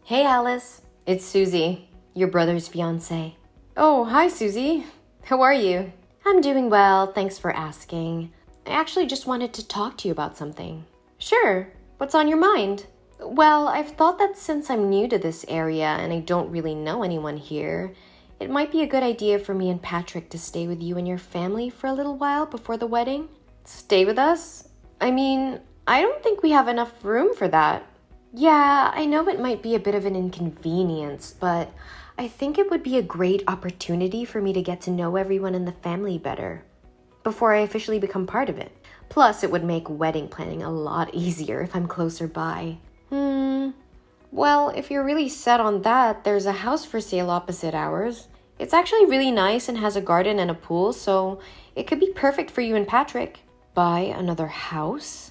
Hey Alice, it's Susie, your brother's fiancée. Oh, hi Susie. How are you? I'm doing well, thanks for asking. I actually just wanted to talk to you about something. Sure. What's on your mind? Well, I've thought that since I'm new to this area and I don't really know anyone here, it might be a good idea for me and Patrick to stay with you and your family for a little while before the wedding. Stay with us? I mean, I don't think we have enough room for that. Yeah, I know it might be a bit of an inconvenience, but I think it would be a great opportunity for me to get to know everyone in the family better before I officially become part of it. Plus, it would make wedding planning a lot easier if I'm closer by. Well, if you're really set on that, there's a house for sale opposite ours. It's actually really nice and has a garden and a pool, so it could be perfect for you and Patrick. Buy another house?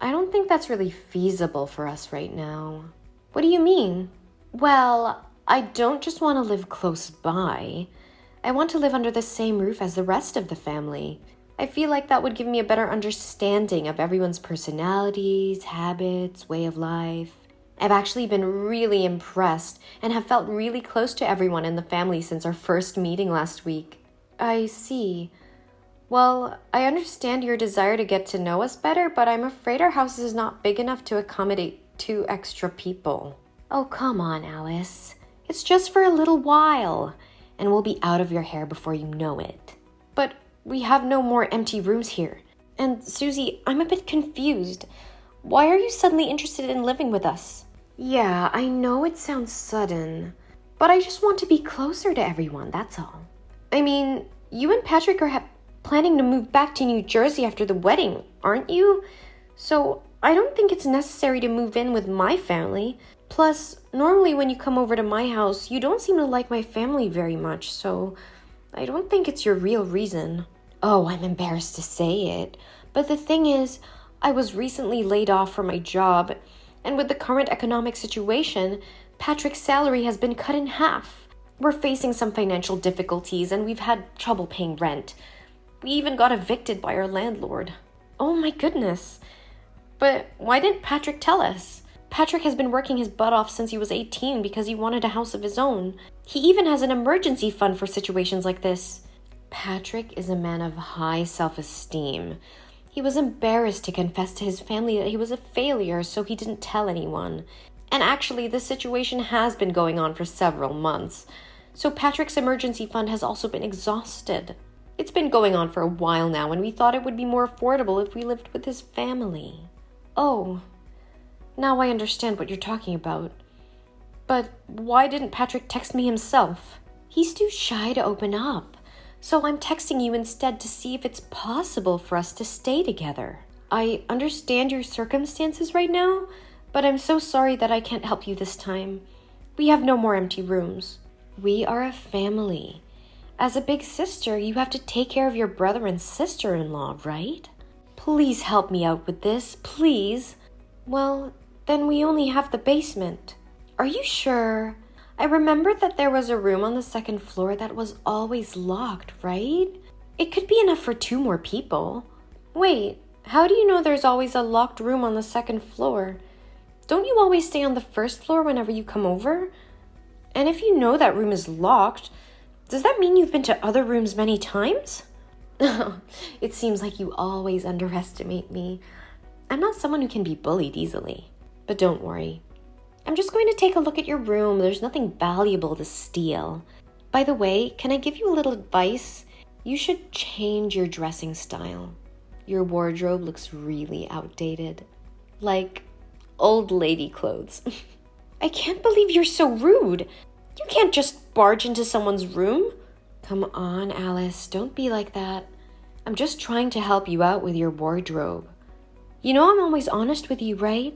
I don't think that's really feasible for us right now. What do you mean? Well, I don't just want to live close by. I want to live under the same roof as the rest of the family. I feel like that would give me a better understanding of everyone's personalities, habits, way of life. I've actually been really impressed and have felt really close to everyone in the family since our first meeting last week. I see. Well, I understand your desire to get to know us better, but I'm afraid our house is not big enough to accommodate 2 extra people. Oh, come on, Alice. It's just for a little while, and we'll be out of your hair before you know it. But we have no more empty rooms here. And Susie, I'm a bit confused. Why are you suddenly interested in living with us? Yeah, I know it sounds sudden, but I just want to be closer to everyone, that's all. I mean, you and Patrick are planning to move back to New Jersey after the wedding, aren't you? So I don't think it's necessary to move in with my family. Plus, normally when you come over to my house, you don't seem to like my family very much, so I don't think it's your real reason. Oh, I'm embarrassed to say it, but the thing is, I was recently laid off from my job, and with the current economic situation, Patrick's salary has been cut in half. We're facing some financial difficulties, and we've had trouble paying rent. We even got evicted by our landlord. Oh my goodness. But why didn't Patrick tell us? Patrick has been working his butt off since he was 18 because he wanted a house of his own. He even has an emergency fund for situations like this. Patrick is a man of high self-esteem. He was embarrassed to confess to his family that he was a failure, so he didn't tell anyone. And actually, this situation has been going on for several months. So Patrick's emergency fund has also been exhausted. It's been going on for a while now, and we thought it would be more affordable if we lived with his family. Oh, now I understand what you're talking about. But why didn't Patrick text me himself? He's too shy to open up. So I'm texting you instead to see if it's possible for us to stay together. I understand your circumstances right now, but I'm so sorry that I can't help you this time. We have no more empty rooms. We are a family. As a big sister, you have to take care of your brother and sister-in-law, right? Please help me out with this, please. Well, then we only have the basement. Are you sure? I remember that there was a room on the second floor that was always locked, right? It could be enough for 2 more people. Wait, how do you know there's always a locked room on the second floor? Don't you always stay on the first floor whenever you come over? And if you know that room is locked, does that mean you've been to other rooms many times? It seems like you always underestimate me. I'm not someone who can be bullied easily. But don't worry. I'm just going to take a look at your room. There's nothing valuable to steal. By the way, can I give you a little advice? You should change your dressing style. Your wardrobe looks really outdated. Like old lady clothes. I can't believe you're so rude. You can't just barge into someone's room. Come on, Alice. Don't be like that. I'm just trying to help you out with your wardrobe. You know I'm always honest with you, right?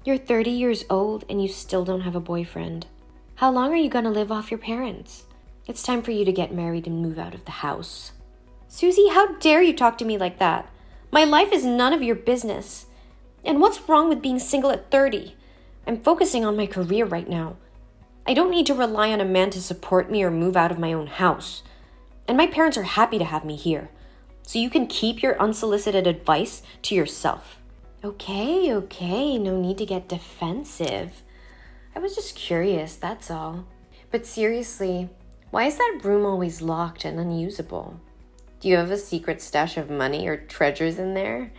You're 30 years old and you still don't have a boyfriend. How long are you going to live off your parents? It's time for you to get married and move out of the house. Susie, how dare you talk to me like that? My life is none of your business. And what's wrong with being single at 30? I'm focusing on my career right now. I don't need to rely on a man to support me or move out of my own house. And my parents are happy to have me here. So you can keep your unsolicited advice to yourself. Okay, no need to get defensive. I was just curious, that's all. But seriously, why is that room always locked and unusable? Do you have a secret stash of money or treasures in there?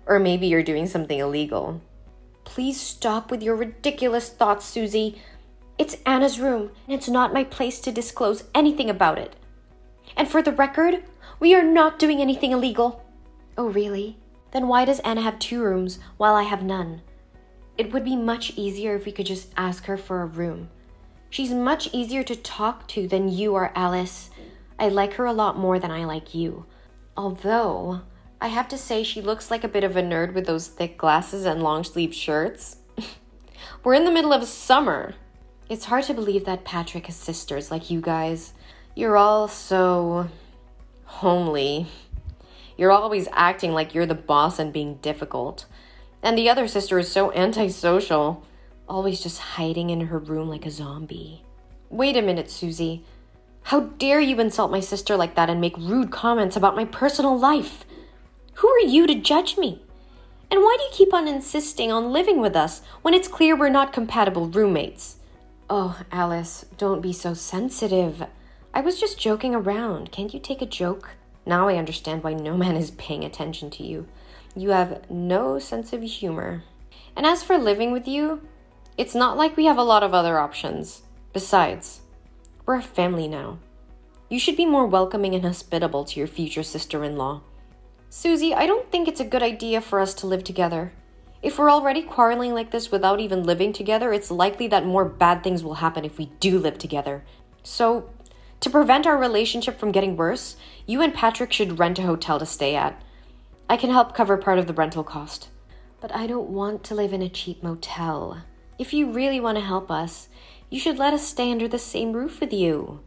Or maybe you're doing something illegal. Please stop with your ridiculous thoughts, Susie. It's Anna's room, and it's not my place to disclose anything about it. And for the record, we are not doing anything illegal. Oh, really? Then why does Anna have 2 rooms while I have none? It would be much easier if we could just ask her for a room. She's much easier to talk to than you are, Alice. I like her a lot more than I like you. Although, I have to say she looks like a bit of a nerd with those thick glasses and long-sleeve shirts. We're in the middle of summer. It's hard to believe that Patrick has sisters like you guys. You're all so homely. You're always acting like you're the boss and being difficult. And the other sister is so antisocial, always just hiding in her room like a zombie. Wait a minute, Susie. How dare you insult my sister like that and make rude comments about my personal life? Who are you to judge me? And why do you keep on insisting on living with us when it's clear we're not compatible roommates? Oh, Alice, don't be so sensitive. I was just joking around. Can't you take a joke? Now I understand why no man is paying attention to you. You have no sense of humor. And as for living with you, it's not like we have a lot of other options. Besides, we're a family now. You should be more welcoming and hospitable to your future sister-in-law. Susie, I don't think it's a good idea for us to live together. If we're already quarreling like this without even living together, it's likely that more bad things will happen if we do live together. So, to prevent our relationship from getting worse, you and Patrick should rent a hotel to stay at. I can help cover part of the rental cost. But I don't want to live in a cheap motel. If you really want to help us, you should let us stay under the same roof with you.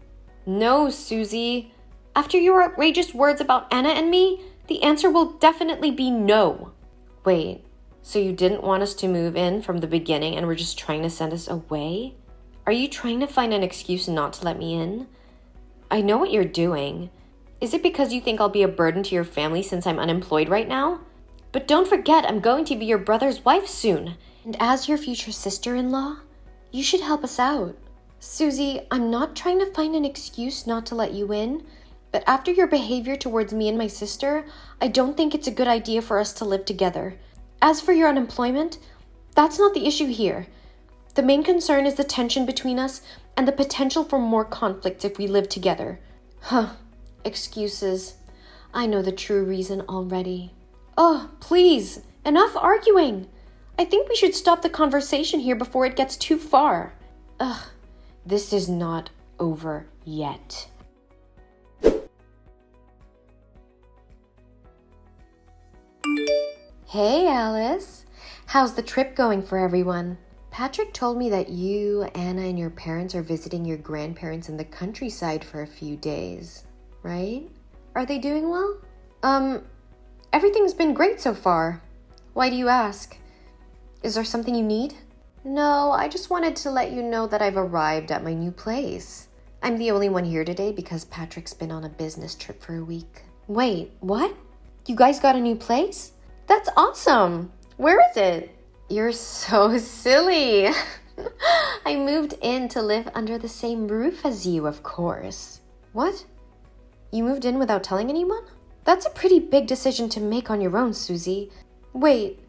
No, Susie. After your outrageous words about Anna and me, the answer will definitely be no. Wait, so you didn't want us to move in from the beginning and were just trying to send us away? Are you trying to find an excuse not to let me in? I know what you're doing. Is it because you think I'll be a burden to your family since I'm unemployed right now? But don't forget, I'm going to be your brother's wife soon. And as your future sister-in-law, you should help us out. Susie, I'm not trying to find an excuse not to let you in, but after your behavior towards me and my sister, I don't think it's a good idea for us to live together. As for your unemployment, that's not the issue here. The main concern is the tension between us and the potential for more conflict if we live together. Excuses. I know the true reason already. Oh, please, enough arguing. I think we should stop the conversation here before it gets too far. This is not over yet. Hey, Alice. How's the trip going for everyone? Patrick told me that you, Anna, and your parents are visiting your grandparents in the countryside for a few days, right? Are they doing well? Everything's been great so far. Why do you ask? Is there something you need? No, I just wanted to let you know that I've arrived at my new place. I'm the only one here today because Patrick's been on a business trip for a week. Wait, what? You guys got a new place? That's awesome! Where is it? You're so silly. I moved in to live under the same roof as you, of course. What? You moved in without telling anyone? That's a pretty big decision to make on your own, Susie. Wait,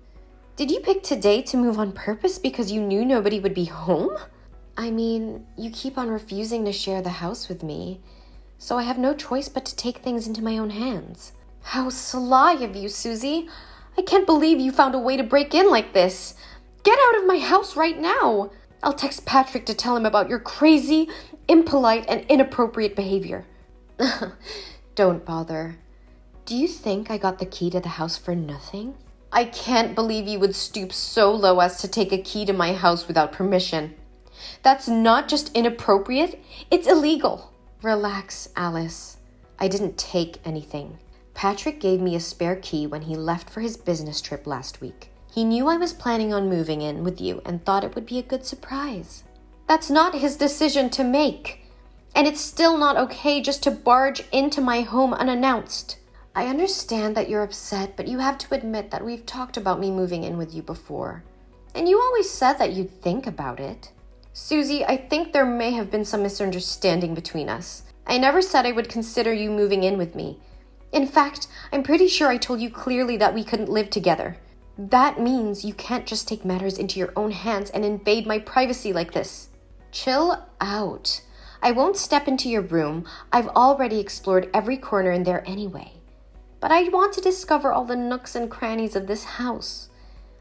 did you pick today to move on purpose because you knew nobody would be home? I mean, you keep on refusing to share the house with me, so I have no choice but to take things into my own hands. How sly of you, Susie. I can't believe you found a way to break in like this. Get out of my house right now. I'll text Patrick to tell him about your crazy, impolite, and inappropriate behavior. Don't bother. Do you think I got the key to the house for nothing? I can't believe you would stoop so low as to take a key to my house without permission. That's not just inappropriate, it's illegal. Relax, Alice. I didn't take anything. Patrick gave me a spare key when he left for his business trip last week. He knew I was planning on moving in with you and thought it would be a good surprise. That's not his decision to make. And it's still not okay just to barge into my home unannounced. I understand that you're upset, but you have to admit that we've talked about me moving in with you before. And you always said that you'd think about it. Susie, I think there may have been some misunderstanding between us. I never said I would consider you moving in with me. In fact, I'm pretty sure I told you clearly that we couldn't live together. That means you can't just take matters into your own hands and invade my privacy like this. Chill out. I won't step into your room. I've already explored every corner in there anyway. But I want to discover all the nooks and crannies of this house.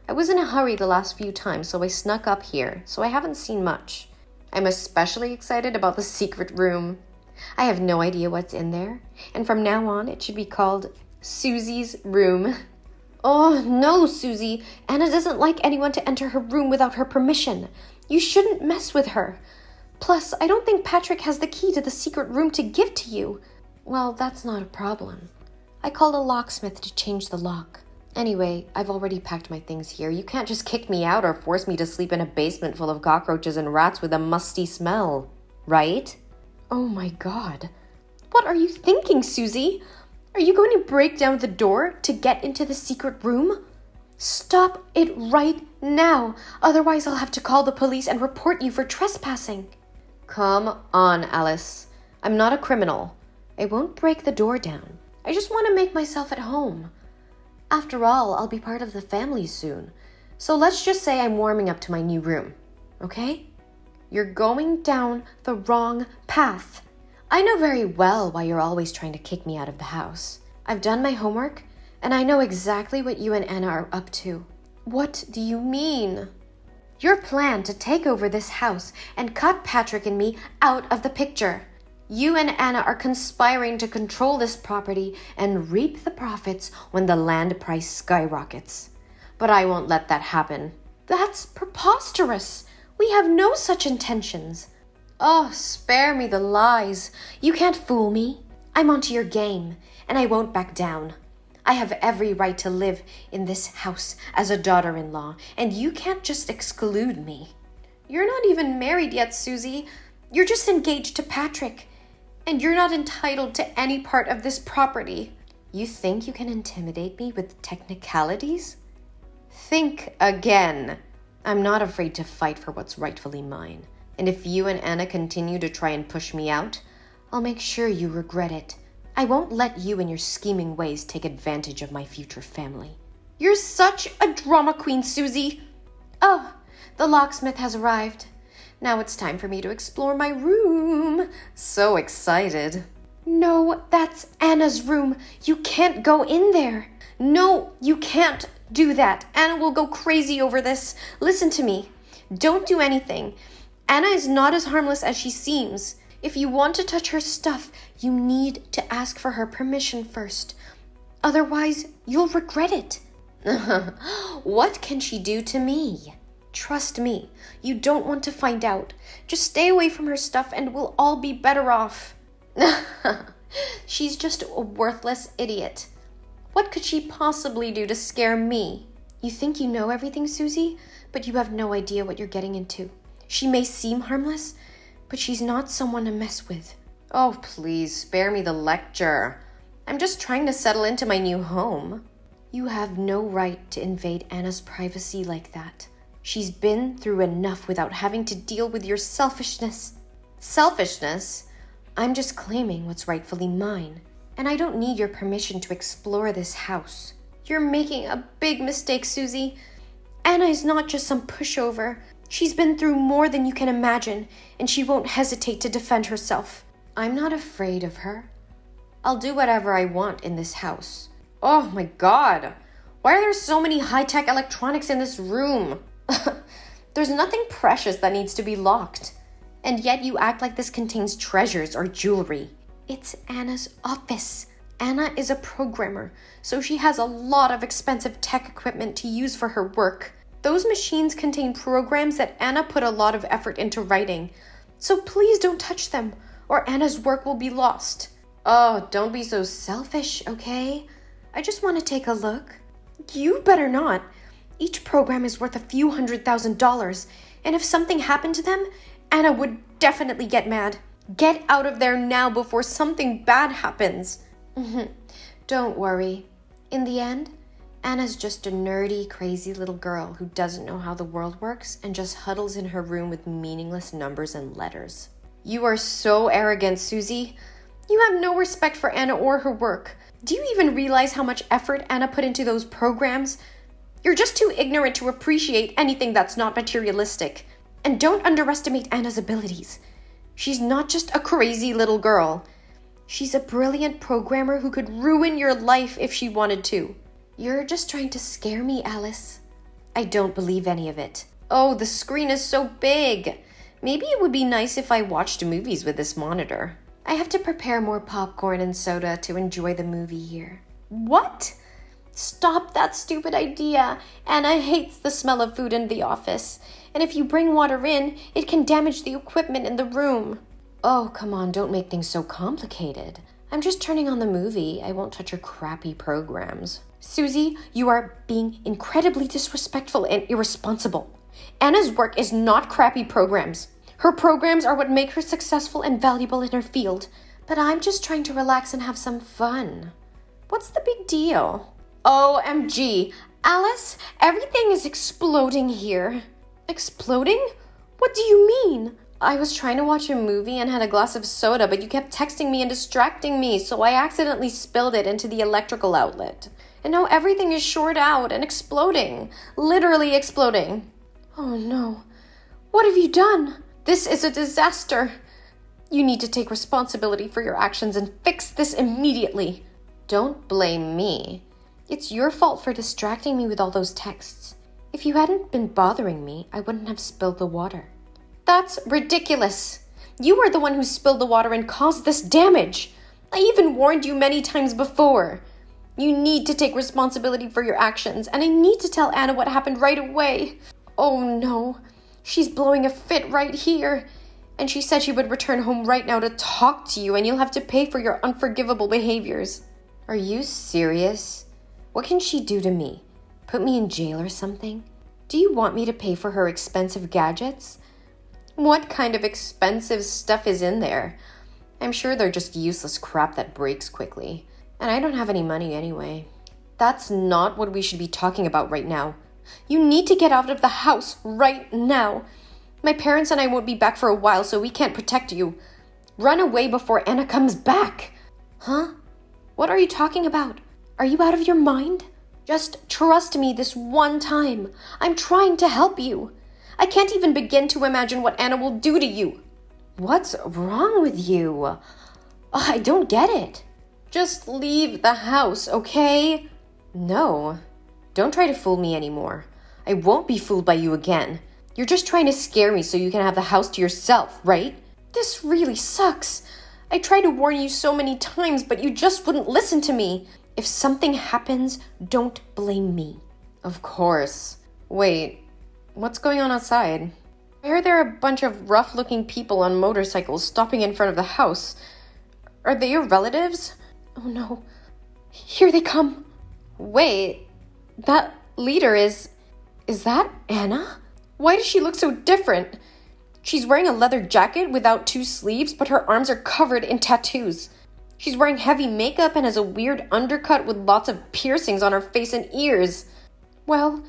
I was in a hurry the last few times, so I snuck up here, so I haven't seen much. I'm especially excited about the secret room. I have no idea what's in there, and from now on it should be called Susie's room. Oh, no, Susie. Anna doesn't like anyone to enter her room without her permission. You shouldn't mess with her. Plus, I don't think Patrick has the key to the secret room to give to you. Well, that's not a problem. I called a locksmith to change the lock. Anyway, I've already packed my things here. You can't just kick me out or force me to sleep in a basement full of cockroaches and rats with a musty smell, right? Oh my God. What are you thinking, Susie? Are you going to break down the door to get into the secret room? Stop it right now. Otherwise, I'll have to call the police and report you for trespassing. Come on, Alice. I'm not a criminal. I won't break the door down. I just want to make myself at home. After all, I'll be part of the family soon. So let's just say I'm warming up to my new room, okay? You're going down the wrong path. I know very well why you're always trying to kick me out of the house. I've done my homework, and I know exactly what you and Anna are up to. What do you mean? Your plan to take over this house and cut Patrick and me out of the picture. You and Anna are conspiring to control this property and reap the profits when the land price skyrockets. But I won't let that happen. That's preposterous. We have no such intentions. Oh, spare me the lies. You can't fool me. I'm onto your game, and I won't back down. I have every right to live in this house as a daughter-in-law, and you can't just exclude me. You're not even married yet, Susie. You're just engaged to Patrick. And you're not entitled to any part of this property. You think you can intimidate me with technicalities? Think again. I'm not afraid to fight for what's rightfully mine. And if you and Anna continue to try and push me out, I'll make sure you regret it. I won't let you and your scheming ways take advantage of my future family. You're such a drama queen, Susie. Oh, the locksmith has arrived. Now it's time for me to explore my room. So excited. No, that's Anna's room. You can't go in there. No, you can't do that. Anna will go crazy over this. Listen to me. Don't do anything. Anna is not as harmless as she seems. If you want to touch her stuff, you need to ask for her permission first. Otherwise, you'll regret it. What can she do to me? Trust me, you don't want to find out. Just stay away from her stuff and we'll all be better off. She's just a worthless idiot. What could she possibly do to scare me? You think you know everything, Susie, but you have no idea what you're getting into. She may seem harmless, but she's not someone to mess with. Oh, please, spare me the lecture. I'm just trying to settle into my new home. You have no right to invade Anna's privacy like that. She's been through enough without having to deal with your selfishness. Selfishness? I'm just claiming what's rightfully mine, and I don't need your permission to explore this house. You're making a big mistake, Susie. Anna is not just some pushover. She's been through more than you can imagine, and she won't hesitate to defend herself. I'm not afraid of her. I'll do whatever I want in this house. Oh my God! Why are there so many high-tech electronics in this room? There's nothing precious that needs to be locked. And yet you act like this contains treasures or jewelry. It's Anna's office. Anna is a programmer, so she has a lot of expensive tech equipment to use for her work. Those machines contain programs that Anna put a lot of effort into writing. So please don't touch them, or Anna's work will be lost. Oh, don't be so selfish, okay? I just want to take a look. You better not. Each program is worth a few $100,000, and if something happened to them, Anna would definitely get mad. Get out of there now before something bad happens. Don't worry. In the end, Anna's just a nerdy, crazy little girl who doesn't know how the world works and just huddles in her room with meaningless numbers and letters. You are so arrogant, Susie. You have no respect for Anna or her work. Do you even realize how much effort Anna put into those programs? You're just too ignorant to appreciate anything that's not materialistic. And don't underestimate Anna's abilities. She's not just a crazy little girl. She's a brilliant programmer who could ruin your life if she wanted to. You're just trying to scare me, Alice. I don't believe any of it. Oh, the screen is so big. Maybe it would be nice if I watched movies with this monitor. I have to prepare more popcorn and soda to enjoy the movie here. What? Stop that stupid idea. Anna hates the smell of food in the office. And if you bring water in, it can damage the equipment in the room. Oh, come on, don't make things so complicated. I'm just turning on the movie. I won't touch your crappy programs. Susie, you are being incredibly disrespectful and irresponsible. Anna's work is not crappy programs. Her programs are what make her successful and valuable in her field. But I'm just trying to relax and have some fun. What's the big deal? OMG, Alice, everything is exploding here. Exploding? What do you mean? I was trying to watch a movie and had a glass of soda, but you kept texting me and distracting me, so I accidentally spilled it into the electrical outlet. And now everything is short out and exploding. Literally exploding. Oh no. What have you done? This is a disaster. You need to take responsibility for your actions and fix this immediately. Don't blame me. It's your fault for distracting me with all those texts. If you hadn't been bothering me, I wouldn't have spilled the water. That's ridiculous. You are the one who spilled the water and caused this damage. I even warned you many times before. You need to take responsibility for your actions, and I need to tell Anna what happened right away. Oh no, she's blowing a fit right here. And she said she would return home right now to talk to you, and you'll have to pay for your unforgivable behaviors. Are you serious? What can she do to me? Put me in jail or something? Do you want me to pay for her expensive gadgets? What kind of expensive stuff is in there? I'm sure they're just useless crap that breaks quickly. And I don't have any money anyway. That's not what we should be talking about right now. You need to get out of the house right now. My parents and I won't be back for a while, so we can't protect you. Run away before Anna comes back. Huh? What are you talking about? Are you out of your mind? Just trust me this one time. I'm trying to help you. I can't even begin to imagine what Anna will do to you. What's wrong with you? Oh, I don't get it. Just leave the house, okay? No, don't try to fool me anymore. I won't be fooled by you again. You're just trying to scare me so you can have the house to yourself, right? This really sucks. I tried to warn you so many times, but you just wouldn't listen to me. If something happens, don't blame me. Of course. Wait, what's going on outside? Why are there a bunch of rough-looking people on motorcycles stopping in front of the house? Are they your relatives? Oh no. Here they come. Wait, that leader is that Anna? Why does she look so different? She's wearing a leather jacket without 2 sleeves, but her arms are covered in tattoos. She's wearing heavy makeup and has a weird undercut with lots of piercings on her face and ears. Well,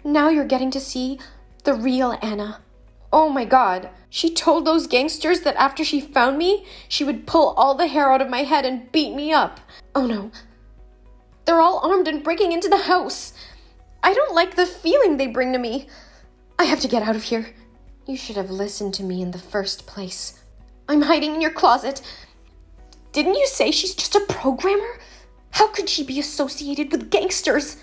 now you're getting to see the real Anna. Oh my god, she told those gangsters that after she found me, she would pull all the hair out of my head and beat me up. Oh no. They're all armed and breaking into the house. I don't like the feeling they bring to me. I have to get out of here. You should have listened to me in the first place. I'm hiding in your closet. Didn't you say she's just a programmer? How could she be associated with gangsters?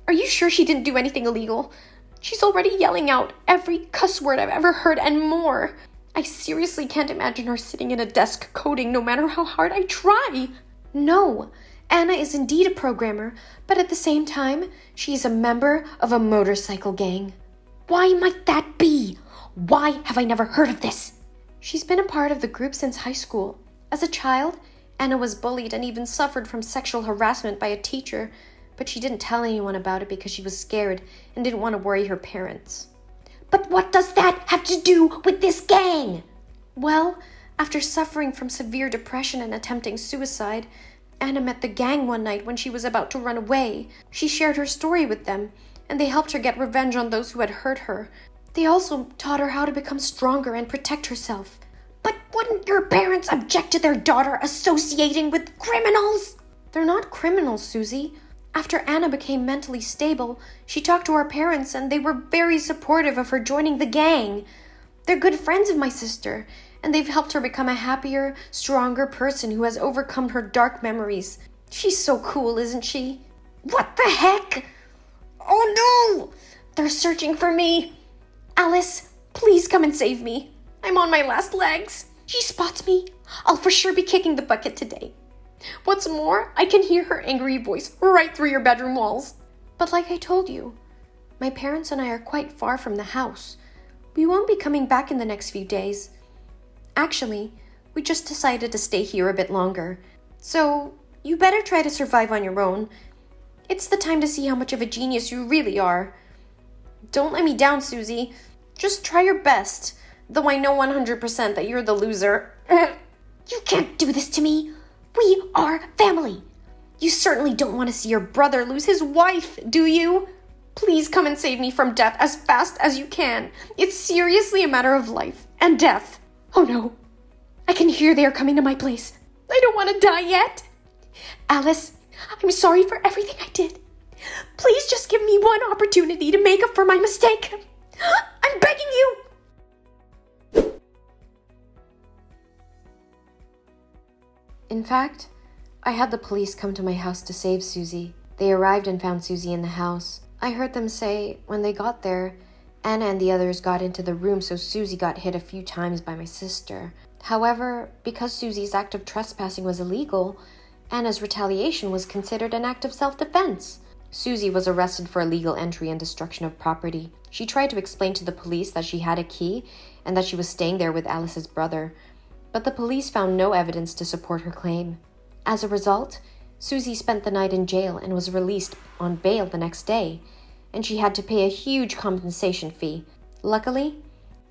Are you sure she didn't do anything illegal? She's already yelling out every cuss word I've ever heard and more. I seriously can't imagine her sitting at a desk coding no matter how hard I try. No, Anna is indeed a programmer, but at the same time, she's a member of a motorcycle gang. Why might that be? Why have I never heard of this? She's been a part of the group since high school. As a child, Anna was bullied and even suffered from sexual harassment by a teacher, but she didn't tell anyone about it because she was scared and didn't want to worry her parents. But what does that have to do with this gang? Well, after suffering from severe depression and attempting suicide, Anna met the gang one night when she was about to run away. She shared her story with them, and they helped her get revenge on those who had hurt her. They also taught her how to become stronger and protect herself. But wouldn't your parents object to their daughter associating with criminals? They're not criminals, Susie. After Anna became mentally stable, she talked to our parents and they were very supportive of her joining the gang. They're good friends of my sister, and they've helped her become a happier, stronger person who has overcome her dark memories. She's so cool, isn't she? What the heck? Oh no! They're searching for me. Alice, please come and save me. I'm on my last legs. She spots me. I'll for sure be kicking the bucket today. What's more, I can hear her angry voice right through your bedroom walls. But like I told you, my parents and I are quite far from the house. We won't be coming back in the next few days. Actually, we just decided to stay here a bit longer. So, you better try to survive on your own. It's the time to see how much of a genius you really are. Don't let me down, Susie. Just try your best, though I know 100% that you're the loser. You can't do this to me. We are family. You certainly don't want to see your brother lose his wife, do you? Please come and save me from death as fast as you can. It's seriously a matter of life and death. Oh no, I can hear they are coming to my place. I don't want to die yet. Alice, I'm sorry for everything I did. Please just give me one opportunity to make up for my mistake. I'm begging you. In fact, I had the police come to my house to save Susie. They arrived and found Susie in the house. I heard them say, when they got there, Anna and the others got into the room, so Susie got hit a few times by my sister. However, because Susie's act of trespassing was illegal, Anna's retaliation was considered an act of self-defense. Susie was arrested for illegal entry and destruction of property. She tried to explain to the police that she had a key and that she was staying there with Alice's brother, but the police found no evidence to support her claim. As a result, Susie spent the night in jail and was released on bail the next day, and she had to pay a huge compensation fee. Luckily,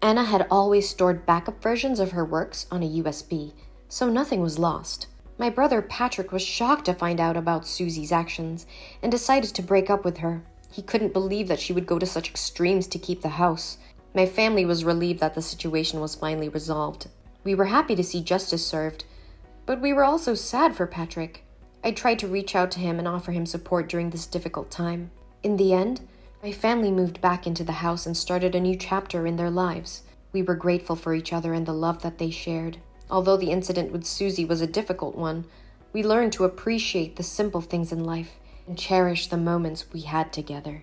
Anna had always stored backup versions of her works on a USB, so nothing was lost. My brother Patrick was shocked to find out about Susie's actions and decided to break up with her. He couldn't believe that she would go to such extremes to keep the house. My family was relieved that the situation was finally resolved. We were happy to see justice served, but we were also sad for Patrick. I tried to reach out to him and offer him support during this difficult time. In the end, my family moved back into the house and started a new chapter in their lives. We were grateful for each other and the love that they shared. Although the incident with Susie was a difficult one, we learned to appreciate the simple things in life and cherish the moments we had together.